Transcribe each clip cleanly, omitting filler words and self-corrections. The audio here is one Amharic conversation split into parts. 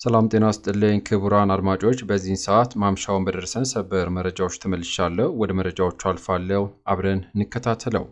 ሰላም ጤና ይስጥልኝ ክቡራን አድማጮች፣ በዚህ ሰዓት ማምሻውን በደረሰን ሰበር መረጃዎች ተመልሻለሁ። ወደ መረጃዎቹ አልፋለሁ፣ አብረን እንከታተለው።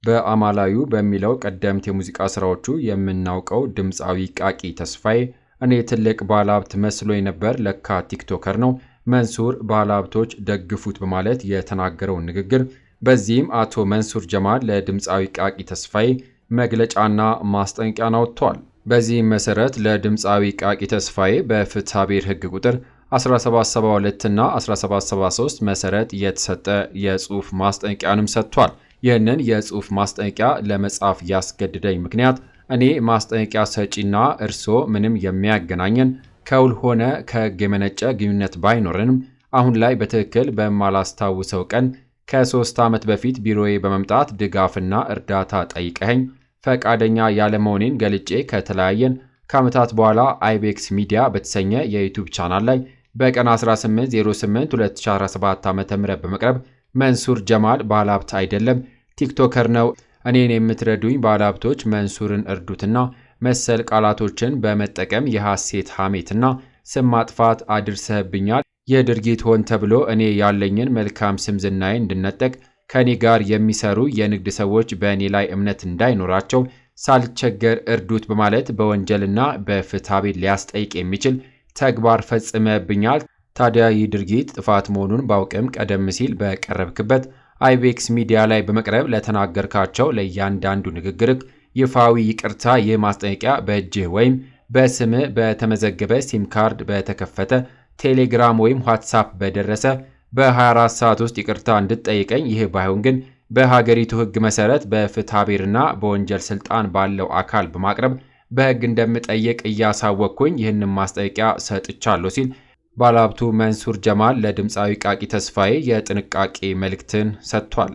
በአማላዩ በሚለው ቀደምት የሙዚቃ ስራዎቹ የምናውቀው ድምፃዊ ቃቂ ተስፋዬ እኔ ትልቅ ባለሀብት መስሎኝ ነበር፣ ለካ ቲክቶከር ነው፣ መንሱር ባለሀብቶች ደግፉት በማለት የተናገረውን ንግግር በዚህም አቶ መንሱር ጀማል ለድምፃዊ ቃቂ ተስፋዬ መግለጫና ማስጠንቀቂያን አውጥቷል። በዚህም መሰረት ለድምፃዊ ቃቂ ተስፋዬ በፍትሐብሔር ሕግ ቁጥር 1772 እና 1773 መሰረት የተሰጠ የጽሑፍ ማስጠንቀቂያንም ሰጥቷል። ይህንን የጽሑፍ ማስጠንቀቂያ ለመጻፍ ያስገድደኝ ምክንያት እኔ ማስጠንቀቂያ ሰጪና እርስዎ ምንም የሚያገናኘን ከውል ሆነ ከሕግ የመነጨ ግንኙነት ባይኖረንም አሁን ላይ በትክክል በማላስታውሰው ቀን ከ3 ዓመት በፊት ቢሮዬ በመምጣት ድጋፍና እርዳታ ጠይቀኸኝ ፈቃደኛ ያለመሆኔን ገልጬ ከተለያየን ከዓመታት በኋላ አይቤክስ ሚዲያ በተሰኘ የዩቲዩብ ቻናል ላይ በቀን 18/08/2017 ዓ.ም በመቅረብ መንሱር ጀማል ባለሀብት አይደለም ቲክቶከር ነው፣ እኔን የምትረዱኝ ባለሀብቶች መንሱርን እርዱትና መሰል ቃላቶችን በመጠቀም የሐሴት ሐሜትና ስም ማጥፋት አድርሰህብኛል። ይህ ድርጊት ሆን ተብሎ እኔ ያለኝን መልካም ስም ዝናዬ እንድነጠቅ ከኔ ጋር የሚሰሩ የንግድ ሰዎች በእኔ ላይ እምነት እንዳይኖራቸው ሳልቸገር እርዱት በማለት በወንጀልና በፍትሐብሔር ሊያስጠይቅ የሚችል ተግባር ፈጽመብኛል። ታዲያ ይህ ድርጊት ጥፋት መሆኑን ባውቅም ቀደም ሲል በቀረብክበት አይቤክስ ሚዲያ ላይ በመቅረብ ለተናገርካቸው ለእያንዳንዱ ንግግርህ ይፋዊ ይቅርታ፣ ይህ ማስጠንቀቂያ በእጅህ ወይም በስምህ በተመዘገበ ሲም ካርድ በተከፈተ ቴሌግራም ወይም ዋትሳፕ በደረሰ በ24 ሰዓት ውስጥ ይቅርታ እንድትጠይቀኝ፣ ይህ ባይሆን ግን በሀገሪቱ ሕግ መሰረት በፍትሐብሔርና በወንጀል ስልጣን ባለው አካል በማቅረብ በሕግ እንደምጠየቅ እያሳወቅኩኝ ይህንን ማስጠንቀቂያ ሰጥቻለሁ ሲል ባለሀብቱ መንሱር ጀማል ለድምፃዊ ቃቂ ተስፋዬ የጥንቃቄ መልእክትን ሰጥቷል።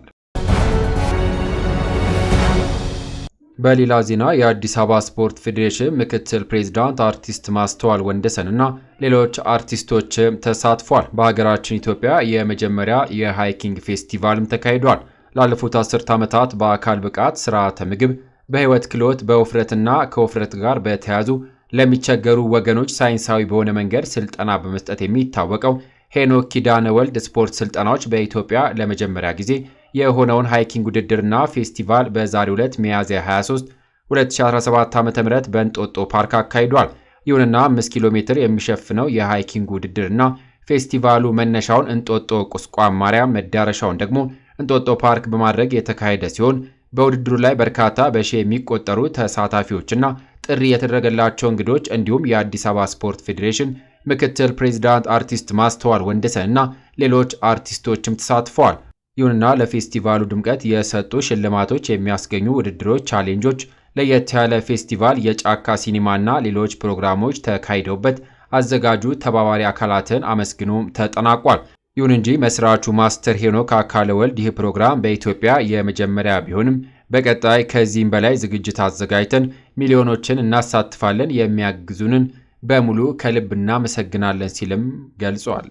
በሌላ ዜና የአዲስ አበባ ስፖርት ፌዴሬሽን ምክትል ፕሬዝዳንት አርቲስት ማስተዋል ወንደሰን እና ሌሎች አርቲስቶችም ተሳትፏል። በሀገራችን ኢትዮጵያ የመጀመሪያ የሃይኪንግ ፌስቲቫልም ተካሂዷል። ላለፉት 10 ዓመታት በአካል ብቃት፣ ስርዓተ ምግብ፣ በህይወት ክህሎት፣ በውፍረትና ከውፍረት ጋር በተያያዙ ለሚቸገሩ ወገኖች ሳይንሳዊ በሆነ መንገድ ስልጠና በመስጠት የሚታወቀው ሄኖክ ኪዳነ ወልድ ስፖርት ስልጠናዎች በኢትዮጵያ ለመጀመሪያ ጊዜ የሆነውን ሃይኪንግ ውድድርና ፌስቲቫል በዛሬው ዕለት ሚያዝያ 23 2017 ዓ.ም በእንጦጦ ፓርክ አካሂዷል። ይሁንና 5 ኪሎ ሜትር የሚሸፍነው የሃይኪንግ ውድድርና ፌስቲቫሉ መነሻውን እንጦጦ ቁስቋም ማርያም መዳረሻውን ደግሞ እንጦጦ ፓርክ በማድረግ የተካሄደ ሲሆን በውድድሩ ላይ በርካታ በሺህ የሚቆጠሩ ተሳታፊዎችና ጥሪ የተደረገላቸው እንግዶች እንዲሁም የአዲስ አበባ ስፖርት ፌዴሬሽን ምክትል ፕሬዝዳንት አርቲስት ማስተዋል ወንደሰን እና ሌሎች አርቲስቶችም ተሳትፈዋል። ይሁንና ለፌስቲቫሉ ድምቀት የሰጡ ሽልማቶች የሚያስገኙ ውድድሮች፣ ቻሌንጆች፣ ለየት ያለ ፌስቲቫል፣ የጫካ ሲኒማና ሌሎች ፕሮግራሞች ተካሂደውበት አዘጋጁ ተባባሪ አካላትን አመስግኖ ተጠናቋል። ይሁን እንጂ መስራቹ ማስተር ሄኖክ አካለ ወልድ ይህ ፕሮግራም በኢትዮጵያ የመጀመሪያ ቢሆንም በቀጣይ ከዚህም በላይ ዝግጅት አዘጋጅተን ሚሊዮኖችን እናሳትፋለን፣ የሚያግዙንን በሙሉ ከልብ እናመሰግናለን ሲልም ገልጿል።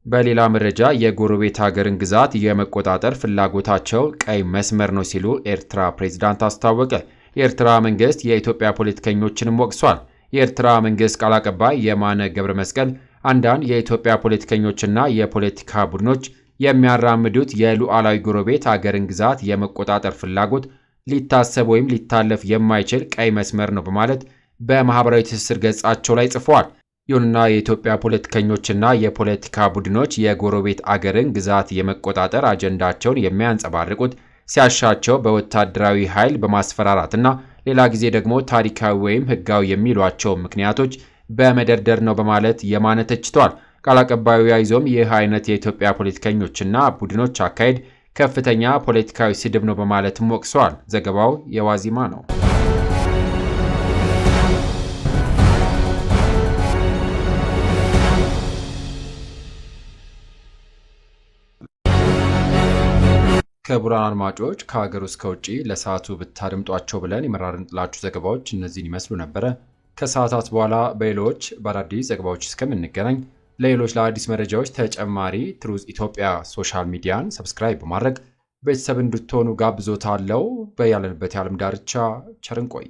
በሌላ መረጃ የጎረቤት ሀገርን ግዛት የመቆጣጠር ፍላጎታቸው ቀይ መስመር ነው ሲሉ ኤርትራ ፕሬዝዳንት አስታወቀ። የኤርትራ መንግስት የኢትዮጵያ ፖለቲከኞችንም ወቅሷል። የኤርትራ መንግስት ቃል አቀባይ የማነ ገብረ መስቀል አንዳንድ የኢትዮጵያ ፖለቲከኞችና የፖለቲካ ቡድኖች የሚያራምዱት የሉዓላዊ ጎረቤት ሀገርን ግዛት የመቆጣጠር ፍላጎት ሊታሰብ ወይም ሊታለፍ የማይችል ቀይ መስመር ነው በማለት በማህበራዊ ትስስር ገጻቸው ላይ ጽፈዋል። ይሁንና የኢትዮጵያ ፖለቲከኞችና የፖለቲካ ቡድኖች የጎረቤት አገርን ግዛት የመቆጣጠር አጀንዳቸውን የሚያንጸባርቁት ሲያሻቸው በወታደራዊ ኃይል በማስፈራራትና ሌላ ጊዜ ደግሞ ታሪካዊ ወይም ሕጋዊ የሚሏቸው ምክንያቶች በመደርደር ነው በማለት የማነ ተችቷል። ቃል አቀባዩ ያይዞም ይህ አይነት የኢትዮጵያ ፖለቲከኞችና ቡድኖች አካሄድ ከፍተኛ ፖለቲካዊ ስድብ ነው በማለትም ወቅሰዋል። ዘገባው የዋዜማ ነው። ክቡራን አድማጮች ከሀገር ውስጥ ከውጭ ለሰዓቱ ብታደምጧቸው ብለን የመራርንላችሁ ዘገባዎች እነዚህን ይመስሉ ነበረ። ከሰዓታት በኋላ በሌሎች በአዳዲስ ዘገባዎች እስከምንገናኝ ለሌሎች ለአዲስ መረጃዎች ተጨማሪ ትሩዝ ኢትዮጵያ ሶሻል ሚዲያን ሰብስክራይብ በማድረግ ቤተሰብ እንድትሆኑ ጋብዞታለሁ። በያለንበት የዓለም ዳርቻ ቸር እንቆይ።